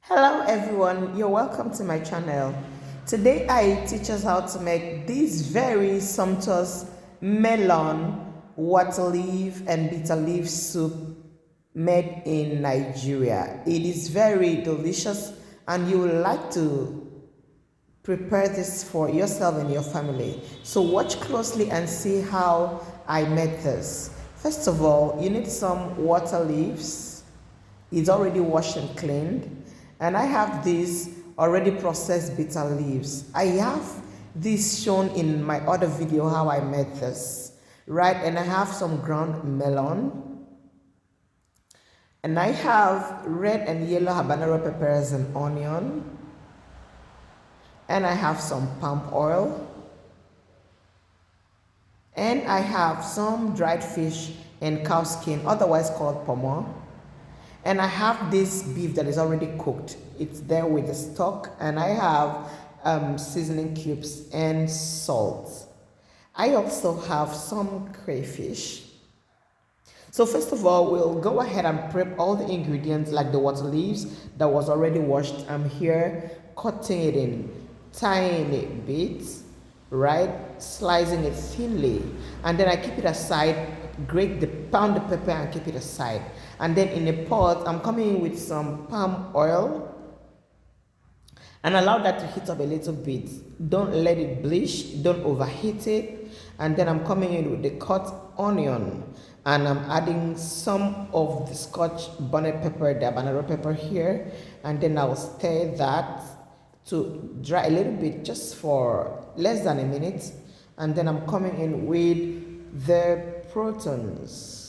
Hello everyone, you're welcome to my channel. Today I teach us how to make this very sumptuous melon, water leaf and bitter leaf soup made in Nigeria. It is very delicious and you would like to prepare this for yourself and your family. So watch closely and see how I made this. First of all, you need some water leaves. It's already washed and cleaned. And I have these already processed bitter leaves. I have this shown in my other video how I made this, right? And I have some ground melon. And I have red and yellow habanero peppers and onion. And I have some palm oil. And I have some dried fish and cow skin, otherwise called pomo. And I have this beef that is already cooked. It's there with the stock. And I have seasoning cubes and salt. I also have some crayfish. So first of all, we'll go ahead and prep all the ingredients like the water leaves that was already washed. I'm here cutting it in tiny bits, right? Slicing it thinly. And then I keep it aside, pound the pepper and keep it aside. And then in a pot, I'm coming in with some palm oil and allow that to heat up a little bit. Don't let it bleach, don't overheat it. And then I'm coming in with the cut onion and I'm adding some of the scotch bonnet pepper, the habanero pepper here. And then I'll stir that to dry a little bit just for less than a minute. And then I'm coming in with the protons.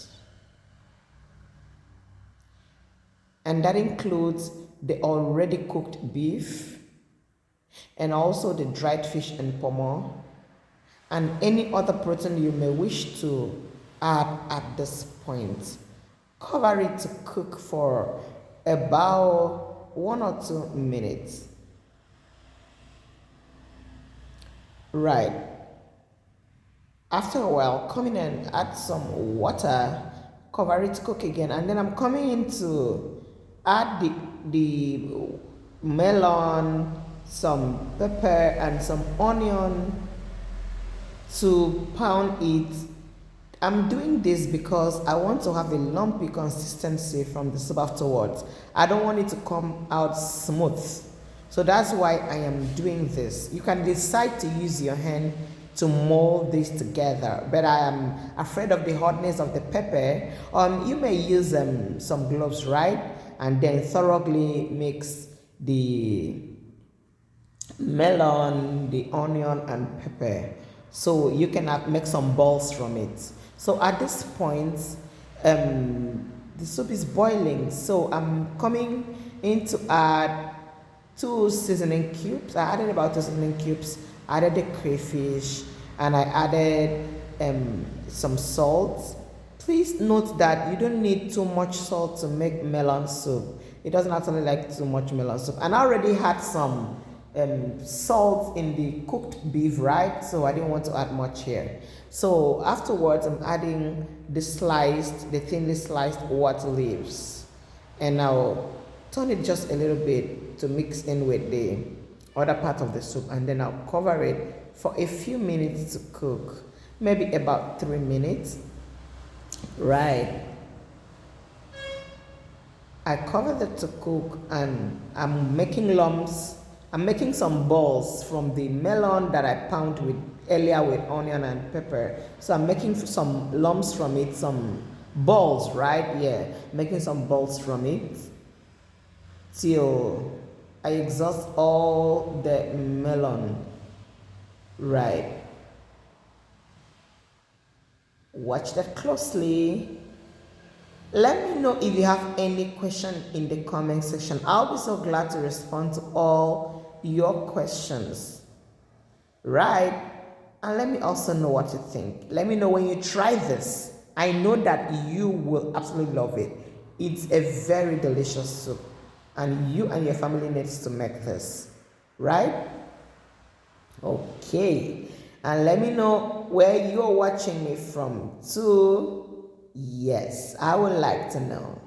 And that includes the already cooked beef and also the dried fish and pomo and any other protein you may wish to add at this point. Cover it to cook for about 1 or 2 minutes. Right. After a while, come in and add some water, cover it, cook again, and then I'm coming in to add the melon, some pepper and some onion to pound it. I'm doing this because I want to have a lumpy consistency from the soup afterwards. I don't want it to come out smooth. So that's why I am doing this. You can decide to use your hand to mold this together, but I am afraid of the hotness of the pepper. You may use some gloves, right? And then thoroughly mix the melon, the onion and pepper so you can make some balls from it. So at this point the soup is boiling, so I'm coming in to add 2 seasoning cubes. I added about 2 seasoning cubes, added the crayfish, and I added some salt. Please note that you don't need too much salt to make melon soup. It doesn't actually like too much melon soup. And I already had some salt in the cooked beef, right? So I didn't want to add much here. So afterwards, I'm adding the thinly sliced water leaves. And I'll turn it just a little bit to mix in with the other part of the soup. And then I'll cover it for a few minutes to cook. Maybe about 3 minutes. Right. I covered it to cook and I'm making lumps. I'm making some balls from the melon that I pounded with earlier with onion and pepper. So I'm making some lumps from it, some balls, right? Yeah, making some balls from it till I exhaust all the melon. Right. Watch that closely. Let me know if you have any question in the comment section. I'll be so glad to respond to all your questions. Right? And let me also know what you think. Let me know when you try this. I know that you will absolutely love it. It's a very delicious soup. And you and your family needs to make this. Right? Okay. And let me know where you're watching me from too. Yes, I would like to know.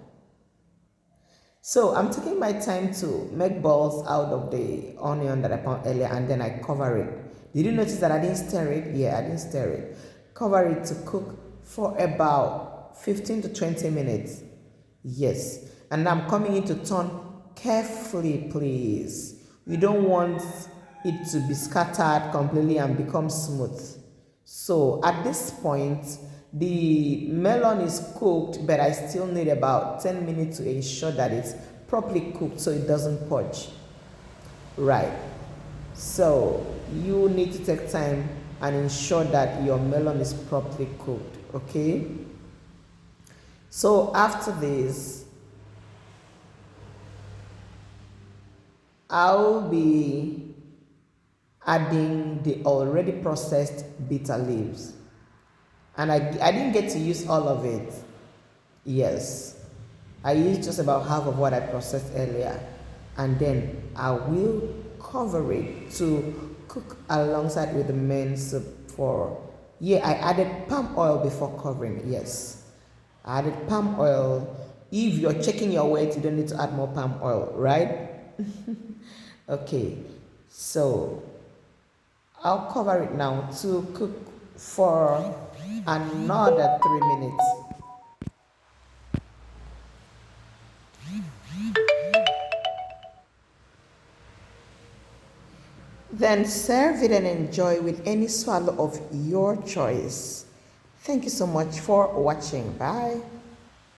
So I'm taking my time to make balls out of the onion that I pounded earlier, and then I cover it. Did you notice that I didn't stir it? Yeah, I didn't stir it. Cover it to cook for about 15 to 20 minutes. Yes. And I'm coming in to turn carefully, please. You don't want it to be scattered completely and become smooth. So at this point, the melon is cooked, but I still need about 10 minutes to ensure that it's properly cooked so it doesn't poach. Right. So you need to take time and ensure that your melon is properly cooked. Okay. So after this, I'll be adding the already processed bitter leaves. And I didn't get to use all of it. Yes. I used just about half of what I processed earlier. And then I will cover it to cook alongside with the main soup for, yeah, I added palm oil before covering. Yes. I added palm oil. If you're checking your weight, you don't need to add more palm oil, right? Okay. So I'll cover it now to cook for another 3 minutes. Then serve it and enjoy with any swallow of your choice. Thank you so much for watching. Bye.